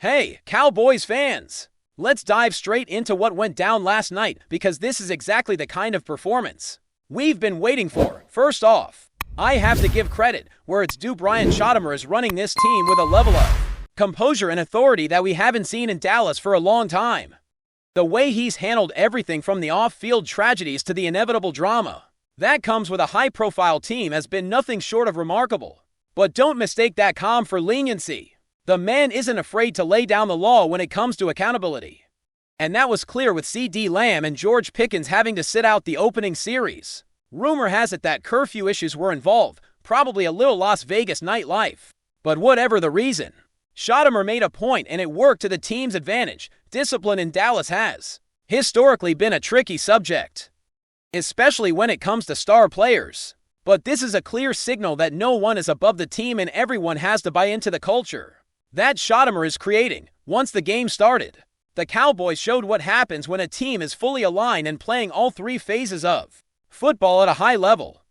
Hey, Cowboys fans! Let's dive straight into what went down last night because this is exactly the kind of performance we've been waiting for. First off, I have to give credit where it's due. Brian Schottenheimer is running this team with a level of composure and authority that we haven't seen in Dallas for a long time. The way he's handled everything from the off-field tragedies to the inevitable drama that comes with a high-profile team has been nothing short of remarkable. But don't mistake that calm for leniency. The man isn't afraid to lay down the law when it comes to accountability. And that was clear with CeeDee Lamb and George Pickens having to sit out the opening series. Rumor has it that curfew issues were involved, probably a little Las Vegas nightlife. But whatever the reason, Schottenheimer made a point and it worked to the team's advantage. Discipline in Dallas has historically been a tricky subject, especially when it comes to star players. But this is a clear signal that no one is above the team and everyone has to buy into the culture that Schottenheimer is creating. Once the game started, the Cowboys showed what happens when a team is fully aligned and playing all three phases of football at a high level.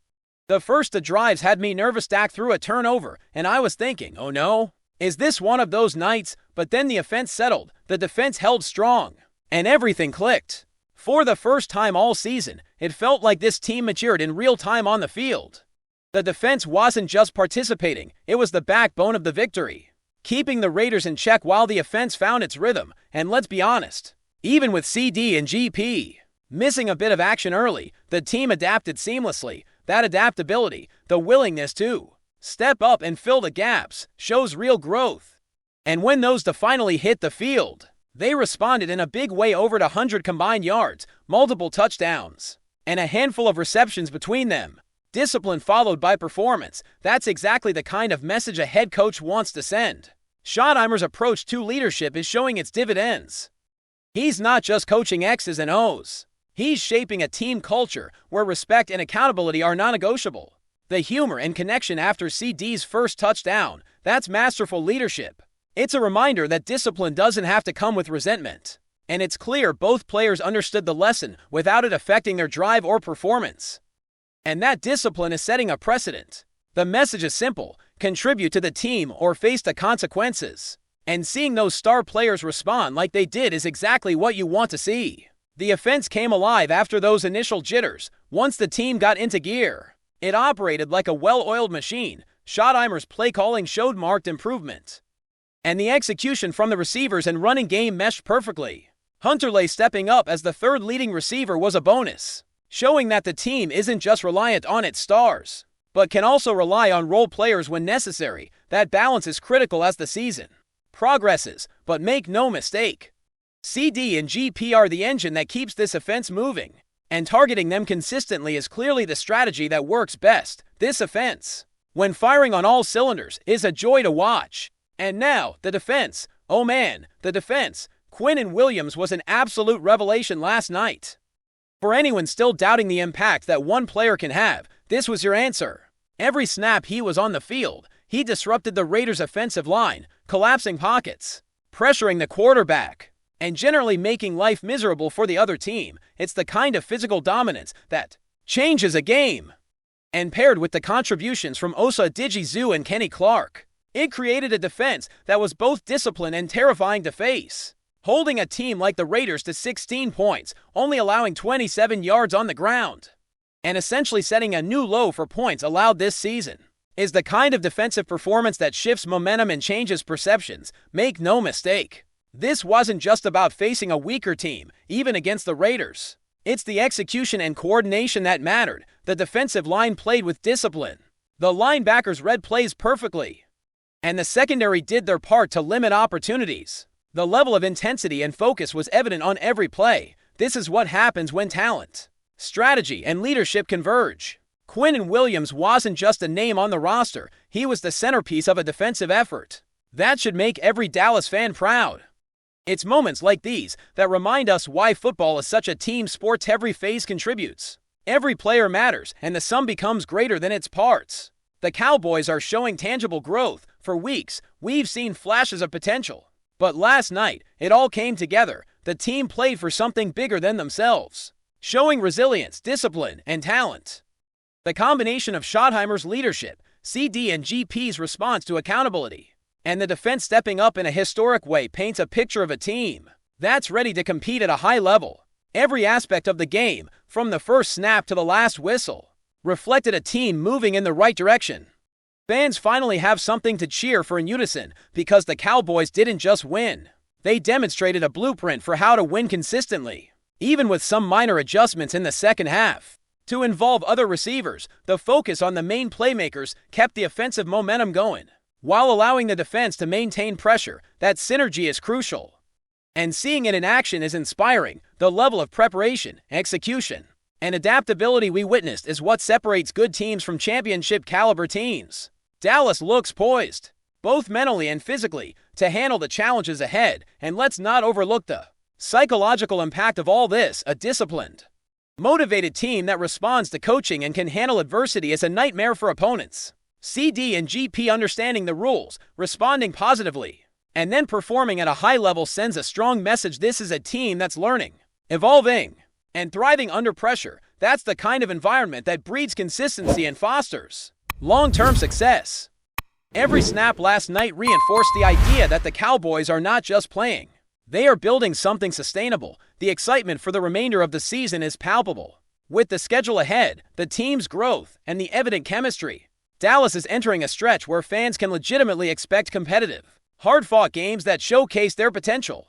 The first two drives had me nervous. Dak threw a turnover, and I was thinking, oh no, is this one of those nights? But then the offense settled, the defense held strong, and everything clicked. For the first time all season, it felt like this team matured in real time on the field. The defense wasn't just participating, it was the backbone of the victory, keeping the Raiders in check while the offense found its rhythm. And let's be honest, even with CeeDee and GP missing a bit of action early, the team adapted seamlessly. That adaptability, the willingness to step up and fill the gaps, shows real growth. And when those two finally hit the field, they responded in a big way. Over 100 combined yards, multiple touchdowns, and a handful of receptions between them. Discipline followed by performance. That's exactly the kind of message a head coach wants to send. Schottenheimer's approach to leadership is showing its dividends. He's not just coaching X's and O's. He's shaping a team culture where respect and accountability are non-negotiable. The humor and connection after CeeDee's first touchdown, that's masterful leadership. It's a reminder that discipline doesn't have to come with resentment. And it's clear both players understood the lesson without it affecting their drive or performance. And that discipline is setting a precedent. The message is simple: contribute to the team or face the consequences. And seeing those star players respond like they did is exactly what you want to see. The offense came alive after those initial jitters. Once the team got into gear, it operated like a well-oiled machine. Schottenheimer's play calling showed marked improvement, and the execution from the receivers and running game meshed perfectly. Hunterley stepping up as the third leading receiver was a bonus, showing that the team isn't just reliant on its stars, but can also rely on role players when necessary. That balance is critical as the season progresses. But make no mistake, CeeDee and GP are the engine that keeps this offense moving, and targeting them consistently is clearly the strategy that works best. This offense, when firing on all cylinders, is a joy to watch. And now, the defense. Oh man, the defense. Quinnen Williams was an absolute revelation last night. For anyone still doubting the impact that one player can have, this was your answer. Every snap he was on the field, he disrupted the Raiders' offensive line, collapsing pockets, pressuring the quarterback, and generally making life miserable for the other team. It's the kind of physical dominance that changes a game. And paired with the contributions from Osa Odighizuwa and Kenny Clark, it created a defense that was both disciplined and terrifying to face, holding a team like the Raiders to 16 points, only allowing 27 yards on the ground, and essentially setting a new low for points allowed this season. Is the kind of defensive performance that shifts momentum and changes perceptions. Make no mistake, this wasn't just about facing a weaker team, even against the Raiders. It's the execution and coordination that mattered. The defensive line played with discipline, the linebackers read plays perfectly, and the secondary did their part to limit opportunities. The level of intensity and focus was evident on every play. This is what happens when talent, strategy, and leadership converge. Quinnen Williams wasn't just a name on the roster, he was the centerpiece of a defensive effort. That should make every Dallas fan proud. It's moments like these that remind us why football is such a team sport. Every phase contributes, every player matters, and the sum becomes greater than its parts. The Cowboys are showing tangible growth. For weeks, we've seen flashes of potential. But last night, it all came together. The team played for something bigger than themselves, showing resilience, discipline, and talent. The combination of Schottenheimer's leadership, CeeDee and GP's response to accountability, And the defense stepping up in a historic way paints a picture of a team that's ready to compete at a high level. Every aspect of the game, from the first snap to the last whistle, reflected a team moving in the right direction. Fans finally have something to cheer for in unison because the Cowboys didn't just win. They demonstrated a blueprint for how to win consistently, even with some minor adjustments in the second half. To involve other receivers, the focus on the main playmakers kept the offensive momentum going, while allowing the defense to maintain pressure. That synergy is crucial. And seeing it in action is inspiring. The level of preparation, execution, and adaptability we witnessed is what separates good teams from championship-caliber teams. Dallas looks poised, both mentally and physically, to handle the challenges ahead, and let's not overlook the psychological impact of all this. A disciplined, motivated team that responds to coaching and can handle adversity is a nightmare for opponents. CeeDee and GP understanding the rules, responding positively, and then performing at a high level sends a strong message. This is a team that's learning, evolving, and thriving under pressure. That's the kind of environment that breeds consistency and fosters long-term success. Every snap last night reinforced the idea that the Cowboys are not just playing. They are building something sustainable. The excitement for the remainder of the season is palpable. With the schedule ahead, the team's growth, and the evident chemistry, Dallas is entering a stretch where fans can legitimately expect competitive, hard-fought games that showcase their potential.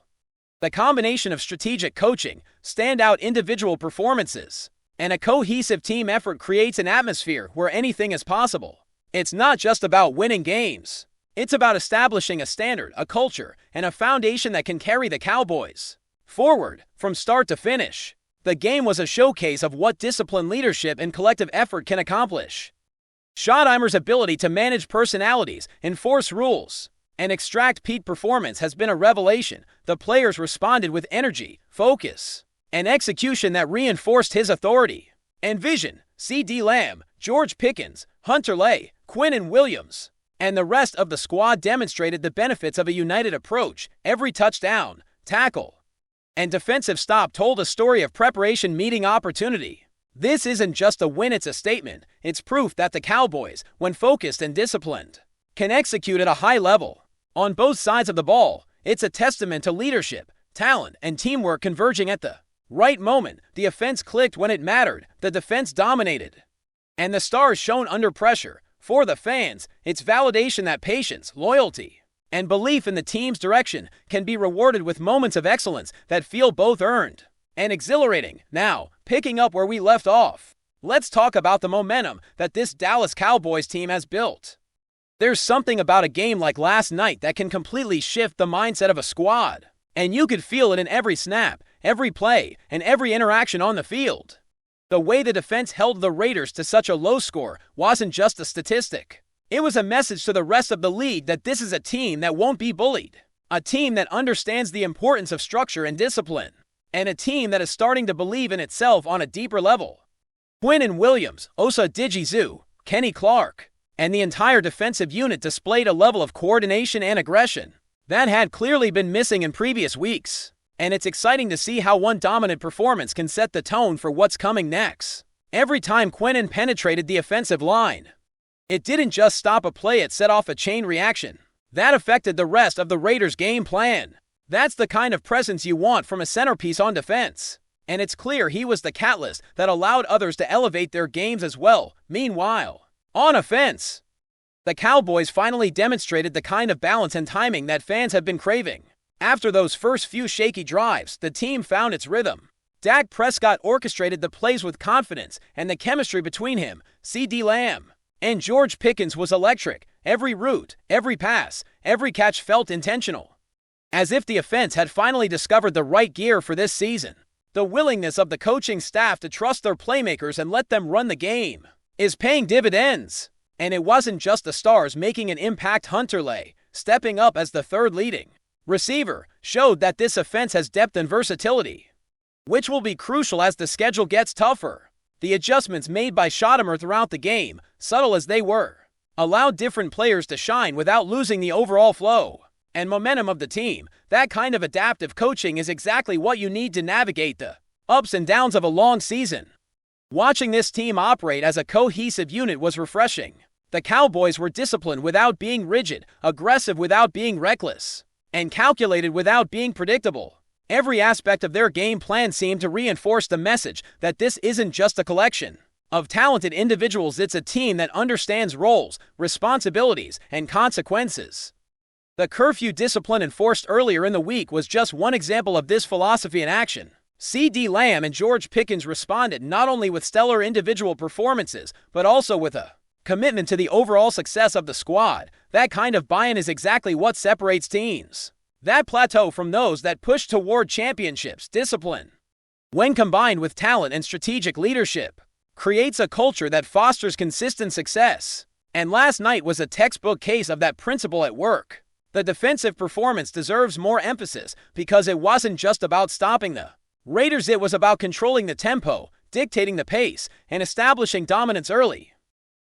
The combination of strategic coaching, standout individual performances, and a cohesive team effort creates an atmosphere where anything is possible. It's not just about winning games. It's about establishing a standard, a culture, and a foundation that can carry the Cowboys forward from start to finish. The game was a showcase of what disciplined leadership and collective effort can accomplish. Schottenheimer's ability to manage personalities, enforce rules, and extract peak performance has been a revelation. The players responded with energy, focus, and execution that reinforced his authority and vision. CeeDee Lamb, George Pickens, Hunter Lay, Quinnen Williams, and the rest of the squad demonstrated the benefits of a united approach. Every touchdown, tackle, and defensive stop told a story of preparation meeting opportunity. This isn't just a win, it's a statement. It's proof that the Cowboys, when focused and disciplined, can execute at a high level. On both sides of the ball, it's a testament to leadership, talent, and teamwork converging at the right moment. The offense clicked when it mattered, the defense dominated, and the stars shone under pressure. For the fans, it's validation that patience, loyalty, and belief in the team's direction can be rewarded with moments of excellence that feel both earned and exhilarating. Now, picking up where we left off, let's talk about the momentum that this Dallas Cowboys team has built. There's something about a game like last night that can completely shift the mindset of a squad, and you could feel it in every snap, every play, and every interaction on the field. The way the defense held the Raiders to such a low score wasn't just a statistic. It was a message to the rest of the league that this is a team that won't be bullied, a team that understands the importance of structure and discipline, and a team that is starting to believe in itself on a deeper level. Quinnen Williams, Osa Digizu, Kenny Clark, and the entire defensive unit displayed a level of coordination and aggression that had clearly been missing in previous weeks. And it's exciting to see how one dominant performance can set the tone for what's coming next. Every time Quinnen penetrated the offensive line, it didn't just stop a play, it set off a chain reaction that affected the rest of the Raiders' game plan. That's the kind of presence you want from a centerpiece on defense. And it's clear he was the catalyst that allowed others to elevate their games as well. Meanwhile, on offense, the Cowboys finally demonstrated the kind of balance and timing that fans have been craving. After those first few shaky drives, the team found its rhythm. Dak Prescott orchestrated the plays with confidence, and the chemistry between him, CeeDee Lamb, and George Pickens was electric. Every route, every pass, every catch felt intentional, as if the offense had finally discovered the right gear for this season. The willingness of the coaching staff to trust their playmakers and let them run the game is paying dividends. And it wasn't just the stars making an impact. Hunter Lay, stepping up as the third leading receiver, showed that this offense has depth and versatility, which will be crucial as the schedule gets tougher. The adjustments made by Schottenheimer throughout the game, subtle as they were, allowed different players to shine without losing the overall flow and momentum of the team. That kind of adaptive coaching is exactly what you need to navigate the ups and downs of a long season. Watching this team operate as a cohesive unit was refreshing. The Cowboys were disciplined without being rigid, aggressive without being reckless, and calculated without being predictable. Every aspect of their game plan seemed to reinforce the message that this isn't just a collection of talented individuals, it's a team that understands roles, responsibilities, and consequences. The curfew discipline enforced earlier in the week was just one example of this philosophy in action. CeeDee Lamb and George Pickens responded not only with stellar individual performances, but also with a commitment to the overall success of the squad. That kind of buy-in is exactly what separates teams that plateau from those that push toward championships. Discipline, when combined with talent and strategic leadership, creates a culture that fosters consistent success. And last night was a textbook case of that principle at work. The defensive performance deserves more emphasis because it wasn't just about stopping the Raiders, it was about controlling the tempo, dictating the pace, and establishing dominance early.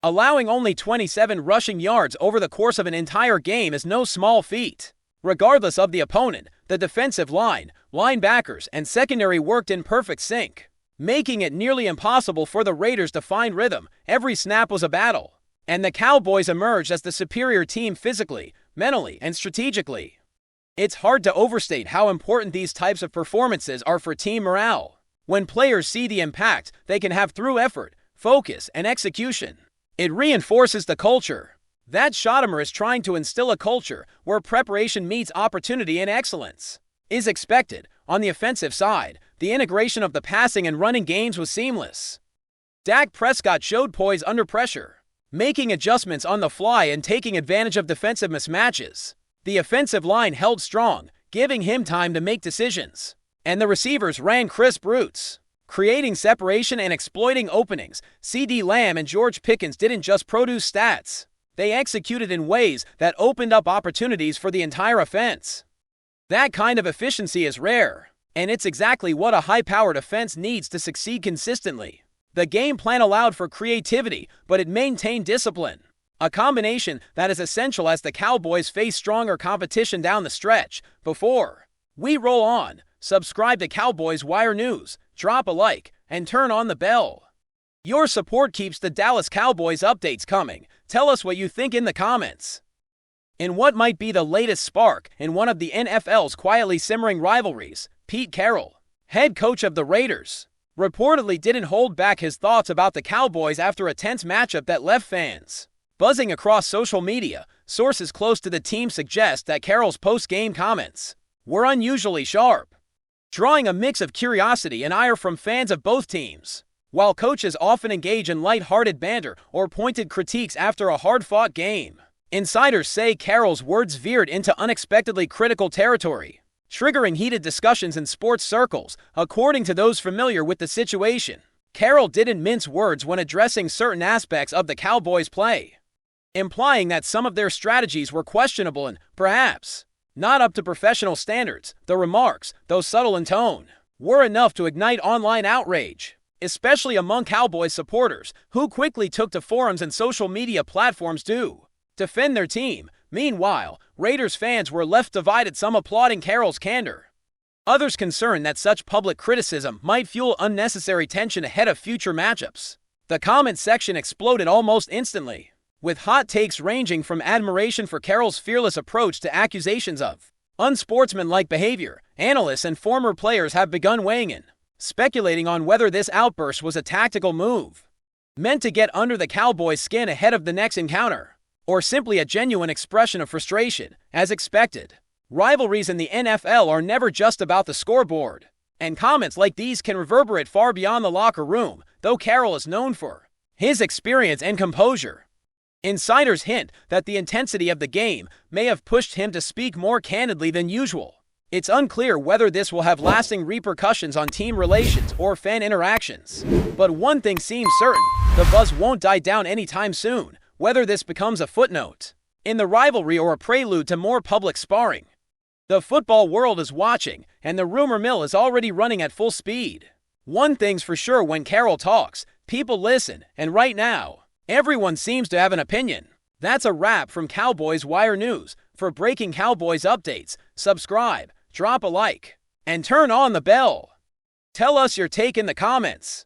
Allowing only 27 rushing yards over the course of an entire game is no small feat. Regardless of the opponent, the defensive line, linebackers, and secondary worked in perfect sync, making it nearly impossible for the Raiders to find rhythm. Every snap was a battle, and the Cowboys emerged as the superior team physically, mentally, and strategically. It's hard to overstate how important these types of performances are for team morale. When players see the impact they can have through effort, focus, and execution, it reinforces the culture. That Schottenheimer is trying to instill a culture where preparation meets opportunity and excellence is expected. On the offensive side, the integration of the passing and running games was seamless. Dak Prescott showed poise under pressure, making adjustments on the fly and taking advantage of defensive mismatches. The offensive line held strong, giving him time to make decisions, and the receivers ran crisp routes, creating separation and exploiting openings. CeeDee Lamb and George Pickens didn't just produce stats, they executed in ways that opened up opportunities for the entire offense. That kind of efficiency is rare, and it's exactly what a high-powered offense needs to succeed consistently. The game plan allowed for creativity, but it maintained discipline, a combination that is essential as the Cowboys face stronger competition down the stretch. Before we roll on, subscribe to Cowboys Wire News, drop a like, and turn on the bell. Your support keeps the Dallas Cowboys updates coming. Tell us what you think in the comments. In what might be the latest spark in one of the NFL's quietly simmering rivalries, Pete Carroll, head coach of the Raiders, reportedly didn't hold back his thoughts about the Cowboys after a tense matchup that left fans buzzing across social media. Sources close to the team suggest that Carroll's post-game comments were unusually sharp, drawing a mix of curiosity and ire from fans of both teams. While coaches often engage in light-hearted banter or pointed critiques after a hard-fought game, insiders say Carroll's words veered into unexpectedly critical territory, triggering heated discussions in sports circles. According to those familiar with the situation, Carroll didn't mince words when addressing certain aspects of the Cowboys' play, implying that some of their strategies were questionable and, perhaps, not up to professional standards. The remarks, though subtle in tone, were enough to ignite online outrage, especially among Cowboys supporters, who quickly took to forums and social media platforms to defend their team. Meanwhile, Raiders fans were left divided, some applauding Carroll's candor, others concerned that such public criticism might fuel unnecessary tension ahead of future matchups. The comment section exploded almost instantly, with hot takes ranging from admiration for Carroll's fearless approach to accusations of unsportsmanlike behavior. Analysts and former players have begun weighing in, speculating on whether this outburst was a tactical move meant to get under the Cowboys' skin ahead of the next encounter, or simply a genuine expression of frustration. As expected, rivalries in the NFL are never just about the scoreboard, and comments like these can reverberate far beyond the locker room. Though Carroll is known for his experience and composure, insiders hint that the intensity of the game may have pushed him to speak more candidly than usual. It's unclear whether this will have lasting repercussions on team relations or fan interactions. But one thing seems certain, the buzz won't die down anytime soon. Whether this becomes a footnote in the rivalry or a prelude to more public sparring, the football world is watching, and the rumor mill is already running at full speed. One thing's for sure: when Carroll talks, people listen, and right now, everyone seems to have an opinion. That's a wrap from Cowboys Wire News. For breaking Cowboys updates, subscribe, drop a like, and turn on the bell. Tell us your take in the comments.